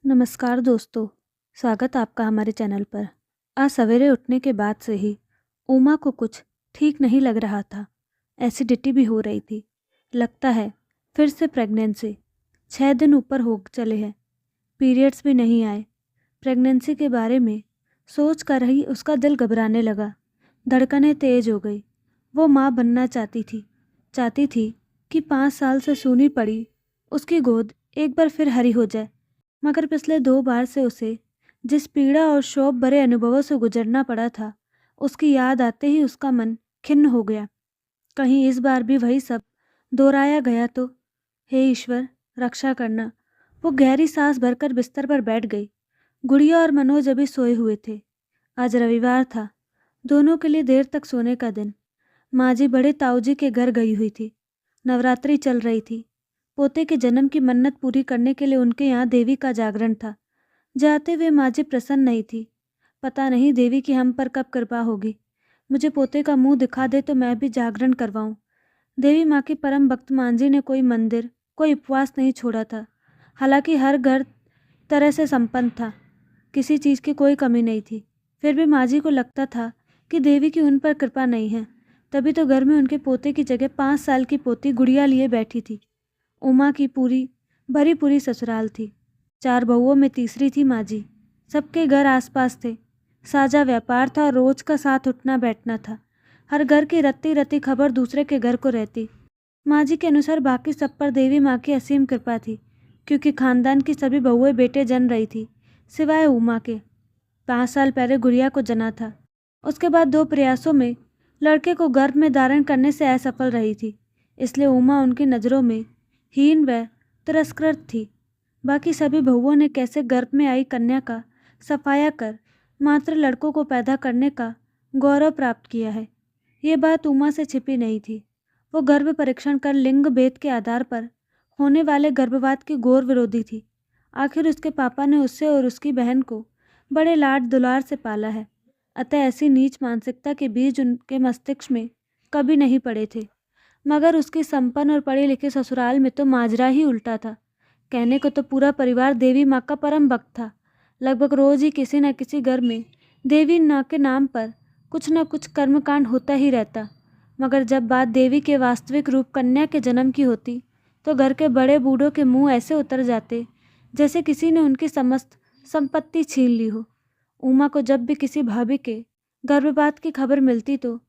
नमस्कार दोस्तों, स्वागत आपका हमारे चैनल पर। आज सवेरे उठने के बाद से ही उमा को कुछ ठीक नहीं लग रहा था। एसिडिटी भी हो रही थी। लगता है फिर से प्रेगनेंसी। 6 दिन ऊपर हो चले हैं, पीरियड्स भी नहीं आए। प्रेगनेंसी के बारे में सोच कर ही उसका दिल घबराने लगा, धड़कनें तेज हो गई। वो माँ बनना चाहती थी कि 5 साल से सूनी पड़ी उसकी गोद एक बार फिर हरी हो जाए। मगर पिछले 2 बार से उसे जिस पीड़ा और शोक भरे अनुभवों से गुजरना पड़ा था, उसकी याद आते ही उसका मन खिन्न हो गया। कहीं इस बार भी वही सब दोहराया गया तो? हे ईश्वर, रक्षा करना। वो गहरी सांस भरकर बिस्तर पर बैठ गई। गुड़िया और मनोज अभी सोए हुए थे। आज रविवार था, दोनों के लिए देर तक सोने का दिन। माँ जी बड़े ताऊजी के घर गई हुई थी। नवरात्रि चल रही थी। पोते के जन्म की मन्नत पूरी करने के लिए उनके यहाँ देवी का जागरण था। जाते हुए माँ जी प्रसन्न नहीं थी। पता नहीं देवी की हम पर कब कृपा होगी। मुझे पोते का मुंह दिखा दे तो मैं भी जागरण करवाऊं। देवी माँ की परम भक्त मांझी ने कोई मंदिर, कोई उपवास नहीं छोड़ा था। हालांकि हर घर तरह से संपन्न था, किसी चीज़ की कोई कमी नहीं थी। फिर भी माँ जी को लगता था कि देवी की उन पर कृपा नहीं है। तभी तो घर में उनके पोते की जगह 5 साल की पोती गुड़िया लिए बैठी थी। उमा की भरी पूरी ससुराल थी। 4 बहुओं में तीसरी थी माँ जी। सबके घर आसपास थे। साझा व्यापार था और रोज का साथ उठना बैठना था। हर घर की रत्ती रत्ती खबर दूसरे के घर को रहती। माँ जी के अनुसार बाकी सब पर देवी माँ की असीम कृपा थी, क्योंकि खानदान की सभी बहुएं बेटे जन रही थी, सिवाय उमा के। 5 साल पहले गुड़िया को जना था। उसके बाद 2 प्रयासों में लड़के को गर्भ में धारण करने से असफल रही थी। इसलिए उमा उनकी नज़रों में हीन व तिरस्कृत थी। बाकी सभी बहुओं ने कैसे गर्भ में आई कन्या का सफाया कर मात्र लड़कों को पैदा करने का गौरव प्राप्त किया है। ये बात उमा से छिपी नहीं थी। वो गर्भ परीक्षण कर लिंग भेद के आधार पर होने वाले गर्भपात की घोर विरोधी थी। आखिर उसके पापा ने उसे और उसकी बहन को बड़े लाड दुलार से पाला है। अतः ऐसी नीच मानसिकता के बीज उनके मस्तिष्क में कभी नहीं पड़े थे। मगर उसकी संपन्न और पढ़े लिखे ससुराल में तो माजरा ही उल्टा था। कहने को तो पूरा परिवार देवी माँ का परम भक्त था। लगभग रोज ही किसी न किसी घर में देवी माँ के नाम पर कुछ न कुछ कर्मकांड होता ही रहता। मगर जब बात देवी के वास्तविक रूप कन्या के जन्म की होती तो घर के बड़े बूढ़ों के मुंह ऐसे उतर जाते जैसे किसी ने उनकी समस्त संपत्ति छीन ली हो। उमा को जब भी किसी भाभी के गर्भपात की खबर मिलती तो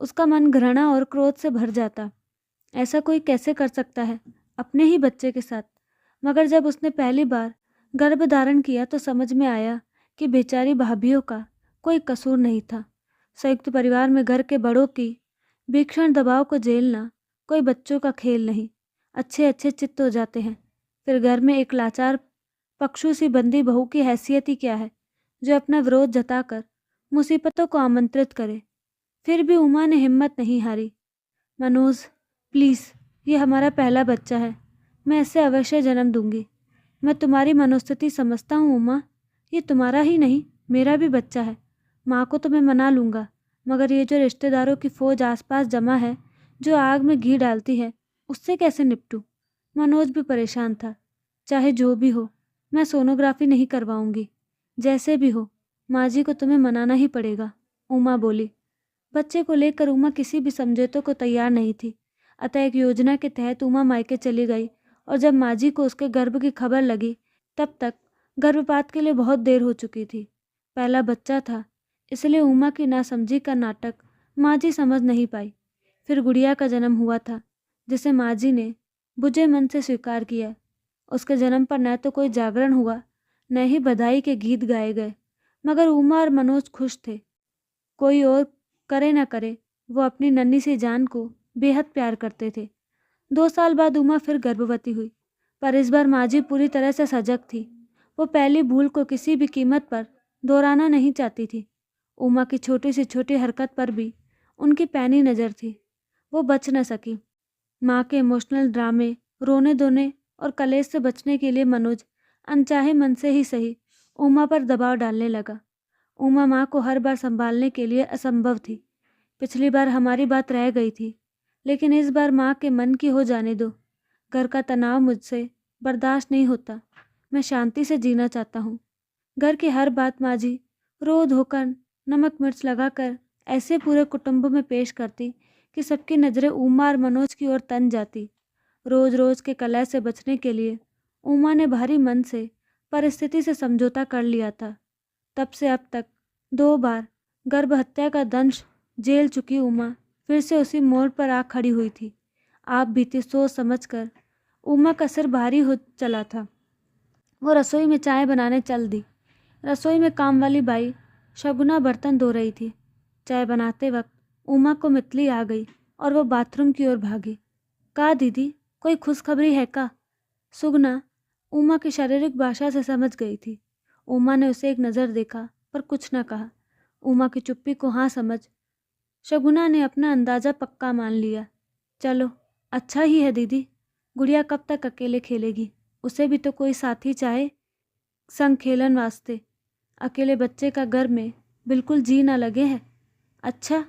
उसका मन घृणा और क्रोध से भर जाता। ऐसा कोई कैसे कर सकता है अपने ही बच्चे के साथ? मगर जब उसने पहली बार गर्भ धारण किया तो समझ में आया कि बेचारी भाभीयों का कोई कसूर नहीं था। संयुक्त परिवार में घर के बड़ों की भीषण दबाव को झेलना कोई बच्चों का खेल नहीं। अच्छे अच्छे चित्त हो जाते हैं। फिर घर में एक लाचार पक्षु सी बंदी बहू की हैसियत ही क्या है, जो अपना विरोध जताकर मुसीबतों को आमंत्रित करे। फिर भी उमा ने हिम्मत नहीं हारी। मनोज, प्लीज़, ये हमारा पहला बच्चा है। मैं इसे अवश्य जन्म दूंगी। मैं तुम्हारी मनोस्थिति समझता हूँ उमा। ये तुम्हारा ही नहीं, मेरा भी बच्चा है। माँ को तो मैं मना लूँगा, मगर ये जो रिश्तेदारों की फौज आसपास जमा है, जो आग में घी डालती है, उससे कैसे निपटूं? मनोज भी परेशान था। चाहे जो भी हो, मैं सोनोग्राफी नहीं करवाऊंगी। जैसे भी हो, माँ जी को तुम्हें मनाना ही पड़ेगा, उमा बोली। बच्चे को लेकर उमा किसी भी समझौते को तैयार नहीं थी। अतः एक योजना के तहत उमा मायके चली गई और जब माँ जी को उसके गर्भ की खबर लगी तब तक गर्भपात के लिए बहुत देर हो चुकी थी। पहला बच्चा था, इसलिए उमा की नासमझी का नाटक माँ जी समझ नहीं पाई। फिर गुड़िया का जन्म हुआ था, जिसे माँ जी ने बुझे मन से स्वीकार किया। उसके जन्म पर न तो कोई जागरण हुआ, न ही बधाई के गीत गाए गए। मगर उमा और मनोज खुश थे। कोई और करे न करे, वो अपनी नन्ही सी जान को बेहद प्यार करते थे। 2 साल बाद उमा फिर गर्भवती हुई, पर इस बार माँ जी पूरी तरह से सजग थी। वो पहली भूल को किसी भी कीमत पर दोहराना नहीं चाहती थी। उमा की छोटी से छोटी हरकत पर भी उनकी पैनी नज़र थी। वो बच न सकी। माँ के इमोशनल ड्रामे, रोने धोने और कलेश से बचने के लिए मनोज अनचाहे मन से ही सही उमा पर दबाव डालने लगा। उमा माँ को हर बार संभालने के लिए असंभव थी। पिछली बार हमारी बात रह गई थी, लेकिन इस बार माँ के मन की हो जाने दो। घर का तनाव मुझसे बर्दाश्त नहीं होता। मैं शांति से जीना चाहता हूँ। घर की हर बात माँ जी रो धोकर नमक मिर्च लगाकर ऐसे पूरे कुटुंब में पेश करती कि सबकी नज़रें उमा और मनोज की ओर तन जाती। रोज रोज के कलह से बचने के लिए उमा ने भारी मन से परिस्थिति से समझौता कर लिया था। तब से अब तक 2 बार गर्भ हत्या का दंश झेल चुकी उमा फिर से उसी मोड़ पर आ खड़ी हुई थी। आप बीती सोच समझकर उमा का सिर भारी हो चला था। वो रसोई में चाय बनाने चल दी। रसोई में काम वाली बाई शगुना बर्तन धो रही थी। चाय बनाते वक्त उमा को मितली आ गई और वो बाथरूम की ओर भागी। का दीदी, कोई खुशखबरी है का? सुगना उमा की शारीरिक भाषा से समझ गई थी। उमा ने उसे एक नज़र देखा पर कुछ न कहा। उमा की चुप्पी को हाँ समझ शगुना ने अपना अंदाज़ा पक्का मान लिया। चलो अच्छा ही है दीदी, गुड़िया कब तक अकेले खेलेगी? उसे भी तो कोई साथी चाहे संग खेलन वास्ते। अकेले बच्चे का घर में बिल्कुल जी ना लगे है। अच्छा,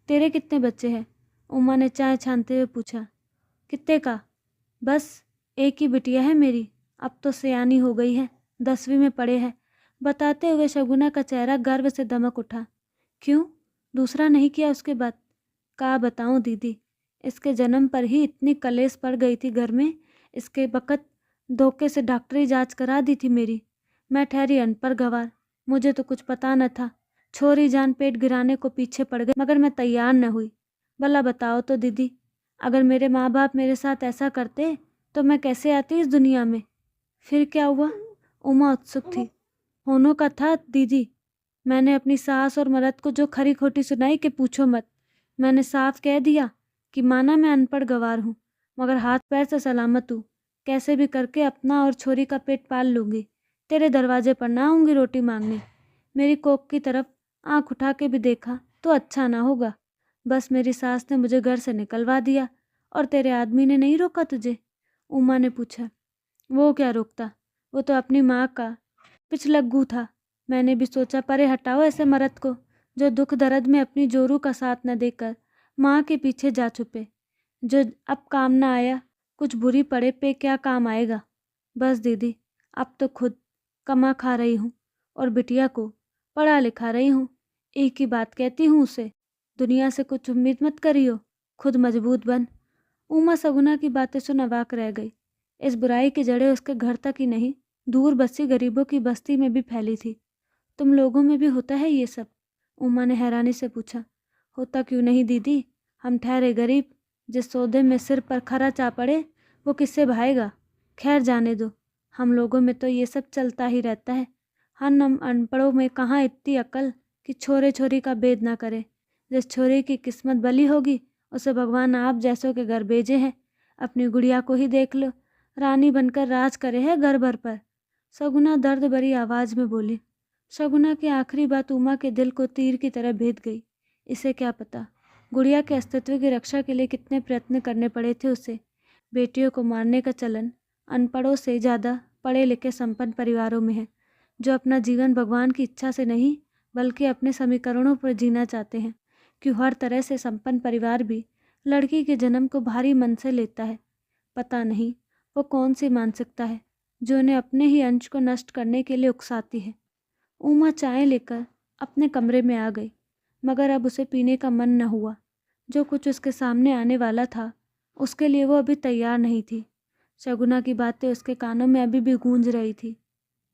तेरे कितने बच्चे हैं? उमा ने चाय छानते हुए पूछा। कितने का? बस एक ही बिटिया है मेरी, अब तो सयानी हो गई है, 10वीं में पढ़े है। बताते हुए शगुना का चेहरा गर्व से दमक उठा। क्यों, दूसरा नहीं किया उसके बाद? का बताऊं दीदी, इसके जन्म पर ही इतनी कलेश पड़ गई थी घर में। इसके बकत धोखे से डॉक्टरी जांच करा दी थी मेरी। मैं ठहरी अनपढ़ गवार, मुझे तो कुछ पता न था। छोरी जान पेट गिराने को पीछे पड़ गई, मगर मैं तैयार न हुई। भला बताओ तो दीदी, अगर मेरे माँ बाप मेरे साथ ऐसा करते तो मैं कैसे आती इस दुनिया में? फिर क्या हुआ? उमा उत्सुक थी। होनों का था दीदी। मैंने अपनी सास और मर्द को जो खरी खोटी सुनाई कि पूछो मत। मैंने साफ कह दिया कि माना मैं अनपढ़ गवार हूँ, मगर हाथ पैर से सलामत हूँ। कैसे भी करके अपना और छोरी का पेट पाल लूँगी। तेरे दरवाजे पर ना आऊँगी रोटी मांगने। मेरी कोख की तरफ आँख उठा के भी देखा तो अच्छा ना होगा। बस मेरी सास ने मुझे घर से निकलवा दिया और तेरे आदमी ने नहीं रोका तुझे? उमा ने पूछा। वो क्या रोकता, वो तो अपनी माँ का पिछलग्गू था। मैंने भी सोचा परे हटाओ ऐसे मर्द को जो दुख दर्द में अपनी जोरू का साथ न देकर माँ के पीछे जा छुपे। जो अब काम ना आया, कुछ बुरी पड़े पे क्या काम आएगा? बस दीदी, अब तो खुद कमा खा रही हूँ और बिटिया को पढ़ा लिखा रही हूँ। एक ही बात कहती हूँ उसे, दुनिया से कुछ उम्मीद मत करियो, खुद मजबूत बन। उमा सगुना की बातें सुन अवाक रह गई। इस बुराई की जड़ें उसके घर तक ही नहीं, दूर बसी गरीबों की बस्ती में भी फैली थी। तुम लोगों में भी होता है ये सब? उमा ने हैरानी से पूछा। होता क्यों नहीं दीदी, हम ठहरे गरीब, जिस सौदे में सिर पर खरा चा पड़े वो किससे भाएगा? खैर जाने दो, हम लोगों में तो ये सब चलता ही रहता है। हम अनपढ़ों में कहाँ इतनी अकल कि छोरे छोरी का भेद ना करे। जिस छोरी की किस्मत भली होगी उसे भगवान आप जैसों के घर भेजे हैं। अपनी गुड़िया को ही देख लो, रानी बनकर राज करे है घर भर पर। सगुना दर्द भरी आवाज में बोली। शगुना की आखिरी बात उमा के दिल को तीर की तरह भेद गई। इसे क्या पता गुड़िया के अस्तित्व की रक्षा के लिए कितने प्रयत्न करने पड़े थे उसे। बेटियों को मारने का चलन अनपढ़ों से ज़्यादा पढ़े लिखे संपन्न परिवारों में है, जो अपना जीवन भगवान की इच्छा से नहीं बल्कि अपने समीकरणों पर जीना चाहते हैं। क्यों हर तरह से संपन्न परिवार भी लड़की के जन्म को भारी मन से लेता है। पता नहीं वो कौन सी मानसिकता है जो उन्हें अपने ही अंश को नष्ट करने के लिए उकसाती है। उमा चाय लेकर अपने कमरे में आ गई, मगर अब उसे पीने का मन न हुआ। जो कुछ उसके सामने आने वाला था उसके लिए वो अभी तैयार नहीं थी। शगुना की बातें उसके कानों में अभी भी गूंज रही थी।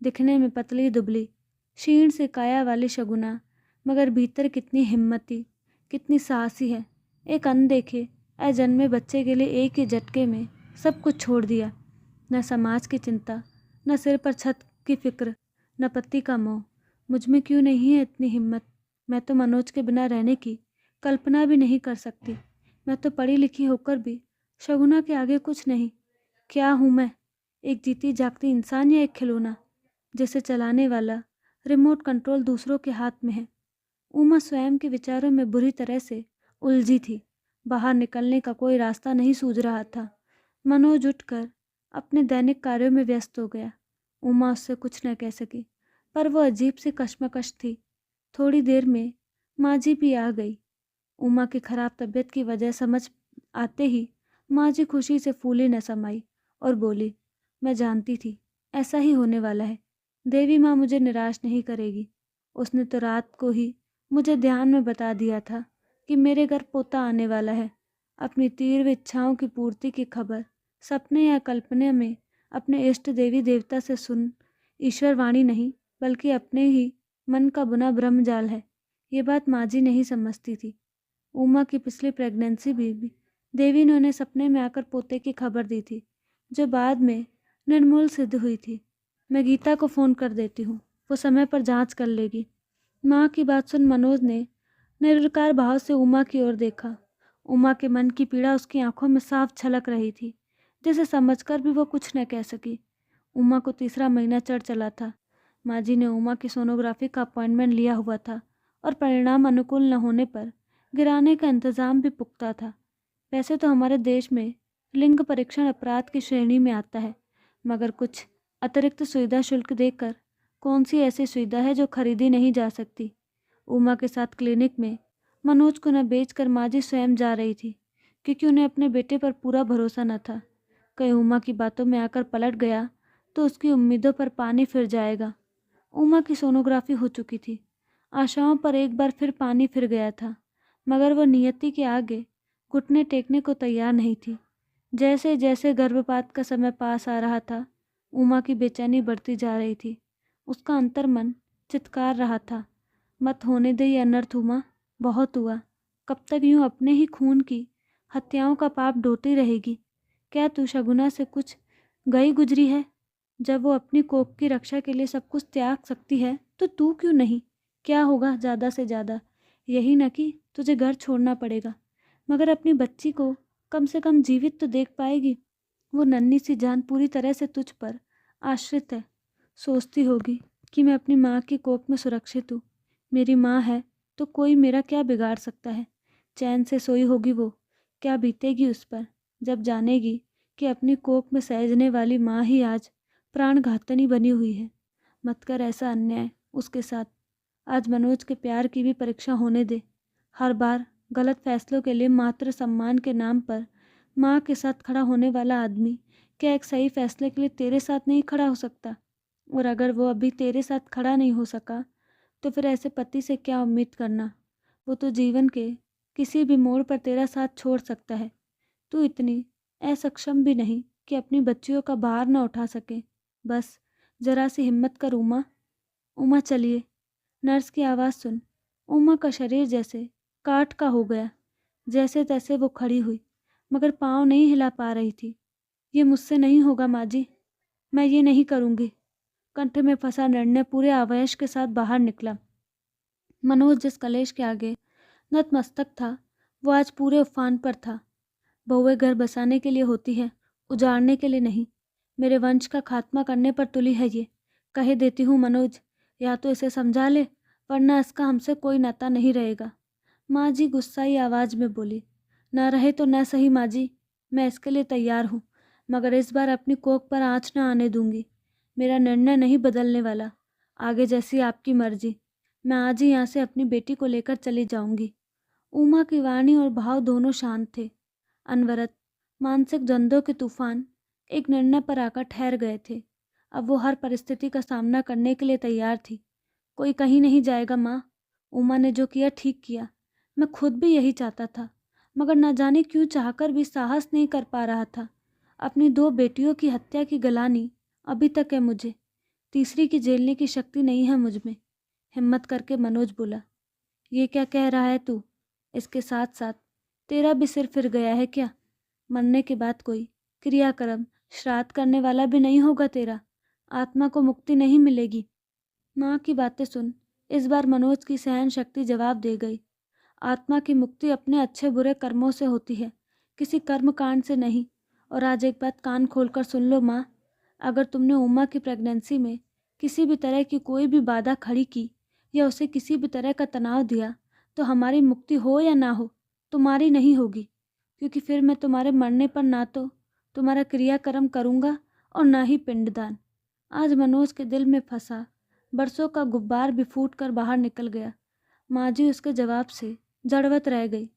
दिखने में पतली दुबली क्षीण से काया वाली शगुना, मगर भीतर कितनी हिम्मती, कितनी साहसी है। एक अनदेखे अजन्मे बच्चे के लिए एक ही झटके में सब कुछ छोड़ दिया। न समाज की चिंता, न सिर पर छत की फिक्र, न पति का मोह। मुझ में क्यों नहीं है इतनी हिम्मत? मैं तो मनोज के बिना रहने की कल्पना भी नहीं कर सकती। मैं तो पढ़ी लिखी होकर भी शगुना के आगे कुछ नहीं। क्या हूँ मैं? एक जीती जागती इंसान या एक खिलौना जिसे चलाने वाला रिमोट कंट्रोल दूसरों के हाथ में है? उमा स्वयं के विचारों में बुरी तरह से उलझी थी। बाहर निकलने का कोई रास्ता नहीं सूझ रहा था। मनोज उठकर अपने दैनिक कार्यों में व्यस्त हो गया। उमा उससे कुछ न कह सकी, पर वो अजीब सी कश्मकश थी। थोड़ी देर में माँ जी भी आ गई। उमा की खराब तबीयत की वजह समझ आते ही माँ जी खुशी से फूली न समाई और बोली, मैं जानती थी ऐसा ही होने वाला है। देवी माँ मुझे निराश नहीं करेगी। उसने तो रात को ही मुझे ध्यान में बता दिया था कि मेरे घर पोता आने वाला है। अपनी तीव्र इच्छाओं की पूर्ति की खबर सपने या कल्पना में अपने इष्ट देवी देवता से सुन ईश्वर वाणी नहीं बल्कि अपने ही मन का बुना ब्रह्मजाल है। ये बात माँ जी नहीं समझती थी। उमा की पिछली प्रेगनेंसी भी देवी ने उन्हें सपने में आकर पोते की खबर दी थी, जो बाद में निर्मूल सिद्ध हुई थी। मैं गीता को फ़ोन कर देती हूँ, वो समय पर जांच कर लेगी। माँ की बात सुन मनोज ने निर्विकार भाव से उमा की ओर देखा। उमा के मन की पीड़ा उसकी आंखों में साफ झलक रही थी, जिसे समझकर भी वो कुछ न कह सकी। उमा को तीसरा महीना चढ़ चला था। माँ जी ने उमा की सोनोग्राफी का अपॉइंटमेंट लिया हुआ था और परिणाम अनुकूल न होने पर गिराने का इंतज़ाम भी पुख्ता था। वैसे तो हमारे देश में लिंग परीक्षण अपराध की श्रेणी में आता है, मगर कुछ अतिरिक्त सुविधा शुल्क देकर कौन सी ऐसी सुविधा है जो खरीदी नहीं जा सकती। उमा के साथ क्लिनिक में मनोज को न बेचकर माँ जी स्वयं जा रही थी, क्योंकि उन्हें अपने बेटे पर पूरा भरोसा न था। कहीं उमा की बातों में आकर पलट गया तो उसकी उम्मीदों पर पानी फिर जाएगा। उमा की सोनोग्राफी हो चुकी थी। आशाओं पर एक बार फिर पानी फिर गया था, मगर वह नियति के आगे घुटने टेकने को तैयार नहीं थी। जैसे जैसे गर्भपात का समय पास आ रहा था, उमा की बेचैनी बढ़ती जा रही थी। उसका अंतर्मन चित्कार रहा था, मत होने दे ये अनर्थ उमा, बहुत हुआ। कब तक यूं अपने ही खून की हत्याओं का पाप ढोती रहेगी? क्या तू शगुना से कुछ गई गुजरी है? जब वो अपनी कोख की रक्षा के लिए सब कुछ त्याग सकती है तो तू क्यों नहीं? क्या होगा ज़्यादा से ज़्यादा? यही न कि तुझे घर छोड़ना पड़ेगा, मगर अपनी बच्ची को कम से कम जीवित तो देख पाएगी। वो नन्ही सी जान पूरी तरह से तुझ पर आश्रित है। सोचती होगी कि मैं अपनी माँ की कोख में सुरक्षित हूँ। मेरी माँ है तो कोई मेरा क्या बिगाड़ सकता है? चैन से सोई होगी वो। क्या बीतेगी उस पर जब जानेगी कि अपनी कोख में सहेजने वाली माँ ही आज प्राण घातनी बनी हुई है। मत कर ऐसा अन्याय उसके साथ। आज मनोज के प्यार की भी परीक्षा होने दे। हर बार गलत फैसलों के लिए मात्र सम्मान के नाम पर माँ के साथ खड़ा होने वाला आदमी क्या एक सही फैसले के लिए तेरे साथ नहीं खड़ा हो सकता? और अगर वो अभी तेरे साथ खड़ा नहीं हो सका तो फिर ऐसे पति से क्या उम्मीद करना? वो तो जीवन के किसी भी मोड़ पर तेरा साथ छोड़ सकता है। तू इतनी असक्षम भी नहीं कि अपनी बच्चियों का भार न उठा सके। बस जरा सी हिम्मत कर उमा। उमा चलिए। नर्स की आवाज़ सुन उमा का शरीर जैसे काठ का हो गया। जैसे तैसे वो खड़ी हुई, मगर पाँव नहीं हिला पा रही थी। ये मुझसे नहीं होगा माँ जी, मैं ये नहीं करूँगी। कंठ में फंसा निर्णय पूरे आवेश के साथ बाहर निकला। मनोज जिस कलेश के आगे नतमस्तक था, वो आज पूरे उफान पर था। बहुएं घर बसाने के लिए होती है, उजाड़ने के लिए नहीं। मेरे वंश का खात्मा करने पर तुली है ये। कह देती हूँ मनोज, या तो इसे समझा ले, वरना इसका हमसे कोई नाता नहीं रहेगा। माँ जी गुस्साई आवाज़ में बोली। ना रहे तो न सही माँ जी, मैं इसके लिए तैयार हूँ, मगर इस बार अपनी कोख पर आँच न आने दूंगी। मेरा निर्णय नहीं बदलने वाला। आगे जैसी आपकी मर्जी। मैं आज ही यहाँ से अपनी बेटी को लेकर चली जाऊंगी। उमा की वाणी और भाव दोनों शांत थे। अनवरत मानसिक द्वंद्वों के तूफान एक निर्णय पर आकर ठहर गए थे। अब वो हर परिस्थिति का सामना करने के लिए तैयार थी। कोई कहीं नहीं जाएगा माँ। उमा ने जो किया ठीक किया। मैं खुद भी यही चाहता था, मगर न जाने क्यों चाहकर भी साहस नहीं कर पा रहा था। अपनी दो बेटियों की हत्या की गलानी अभी तक है मुझे। तीसरी की झेलने की शक्ति नहीं है मुझ में। हिम्मत करके मनोज बोला। ये क्या कह रहा है तू? इसके साथ साथ तेरा भी सिर फिर गया है क्या? मरने के बाद कोई क्रियाक्रम श्राद्ध करने वाला भी नहीं होगा तेरा? आत्मा को मुक्ति नहीं मिलेगी। माँ की बातें सुन इस बार मनोज की सहन शक्ति जवाब दे गई। आत्मा की मुक्ति अपने अच्छे बुरे कर्मों से होती है, किसी कर्म कांड से नहीं। और आज एक बात कान खोलकर सुन लो माँ, अगर तुमने उमा की प्रेगनेंसी में किसी भी तरह की कोई भी बाधा खड़ी की या उसे किसी भी तरह का तनाव दिया, तो हमारी मुक्ति हो या ना हो, तुम्हारी नहीं होगी। क्योंकि फिर मैं तुम्हारे मरने पर ना तो तुम्हारा क्रियाकर्म करूँगा और ना ही पिंडदान। आज मनोज के दिल में फंसा बरसों का गुब्बार भी फूट कर बाहर निकल गया। माँ जी उसके जवाब से जड़वत रह गई।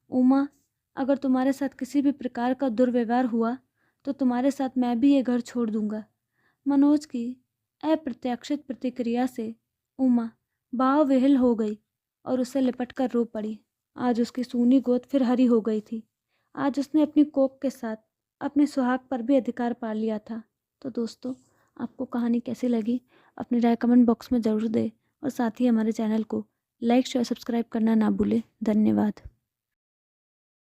उमा, अगर तुम्हारे साथ किसी भी प्रकार का दुर्व्यवहार हुआ तो तुम्हारे साथ मैं भी ये घर छोड़ दूंगा। मनोज की अप्रत्याशित प्रतिक्रिया से उमा भाव-विह्वल हो गई और उससे लिपट कर रो पड़ी। आज उसकी सूनी गोद फिर हरी हो गई थी। आज उसने अपनी कोख के साथ अपने सुहाग पर भी अधिकार पा लिया था। तो दोस्तों, आपको कहानी कैसी लगी? अपनी राय कमेंट बॉक्स में ज़रूर दें और साथ ही हमारे चैनल को लाइक, शेयर, सब्सक्राइब करना ना भूलें। धन्यवाद।